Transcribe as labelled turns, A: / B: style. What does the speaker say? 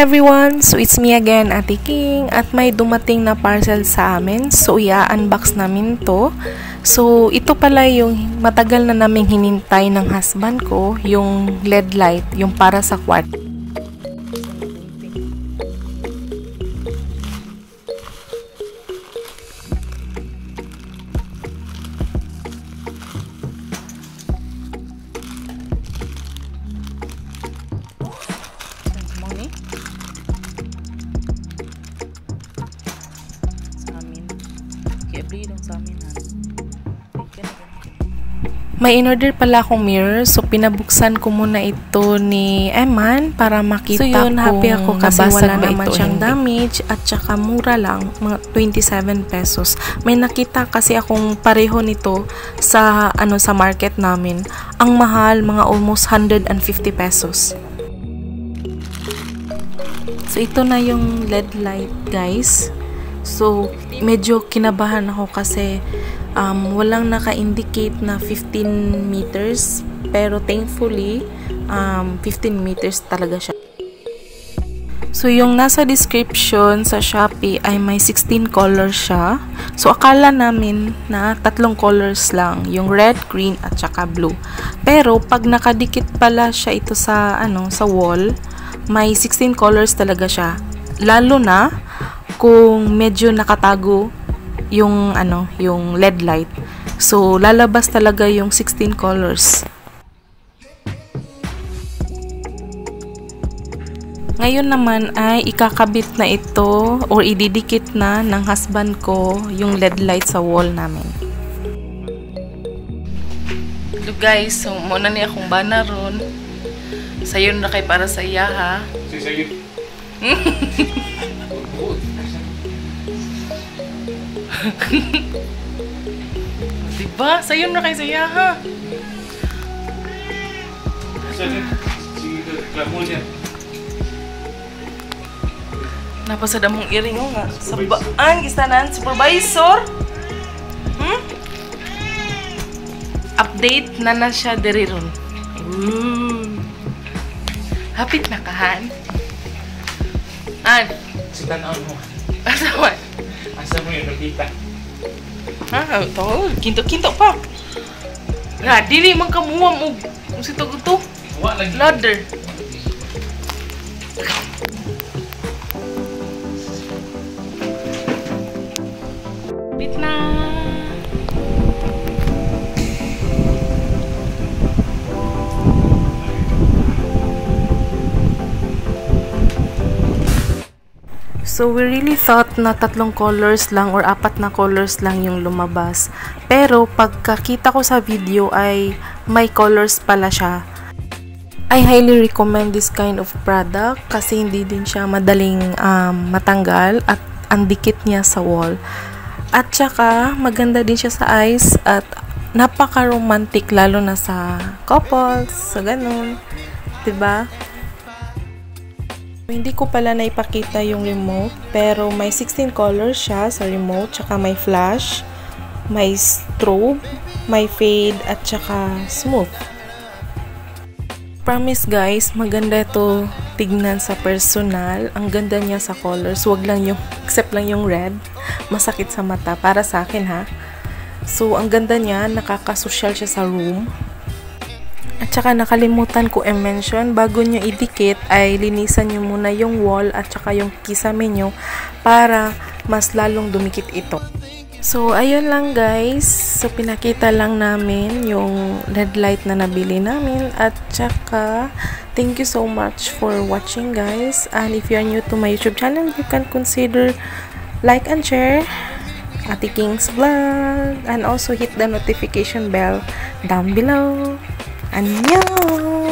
A: everyone! So it's me again, Ate King, at may dumating na parcel sa amin. So i-unbox namin to. So ito pala yung matagal na naming hinintay ng husband ko, yung LED light, yung para sa kwarto. May in-order pala akong mirror, so pinabuksan ko muna ito ni Eman para makita ko. So yun, happy ako kasi wala naman siyang damage at saka mura lang, mga 27 pesos. May nakita kasi akong pareho nito sa sa market namin. Ang mahal, mga almost 150 pesos. So ito na yung LED light, guys. So medyo kinabahan ako kasi walang naka-indicate na 15 meters, pero thankfully 15 meters talaga siya. So yung nasa description sa Shopee ay may 16 colors siya. So akala namin na 3 colors lang, yung red, green at saka blue. Pero pag nakadikit pala siya ito sa sa wall, may 16 colors talaga siya. Lalo na kung medyo nakatago yung yung LED light. So lalabas talaga yung 16 colors. Ngayon naman ay ikakabit na ito or ididikit na ng husband ko yung LED light sa wall namin. Hello guys, so muna niya akong bana ron. Sayon na kay para sa iya ha. Sayon. Diba? Sayo na kayo saya ha. Napasada mong iring o nga. Sabaan, kistanan, supervisor. Update na siya diriron. Hapit na kahan.
B: Sitan-on mo.
A: Asawan?
B: Asa mo yung nakita?
A: Ito. Kinto-kinto pa. Nga, dili man kamuha mo. Kung sito-guto. Ladder. Bit na. So, we really thought na 3 colors lang or 4 na colors lang yung lumabas. Pero, pagkakita ko sa video ay may colors pala siya. I highly recommend this kind of product kasi hindi din siya madaling matanggal at ang dikit niya sa wall. At saka, maganda din siya sa eyes at napaka-romantic lalo na sa couples, sa ganun. Diba? Hindi ko pala naipakita yung remote, pero may 16 colors siya sa remote, tsaka may flash, may strobe, may fade, at tsaka smooth. Promise guys, maganda ito tignan sa personal. Ang ganda niya sa colors, wag lang yung, except lang yung red, masakit sa mata, para sa akin ha. So, ang ganda niya, nakakasosyal siya sa room. At saka nakalimutan ko i-mention, bago nyo idikit ay linisan nyo muna yung wall at saka yung kisame nyo para mas lalong dumikit ito. So, ayun lang guys. So, pinakita lang namin yung LED light na nabili namin. At saka, thank you so much for watching guys. And if you are new to my YouTube channel, you can consider like and share Ate King's vlog. And also hit the notification bell down below. 안녕.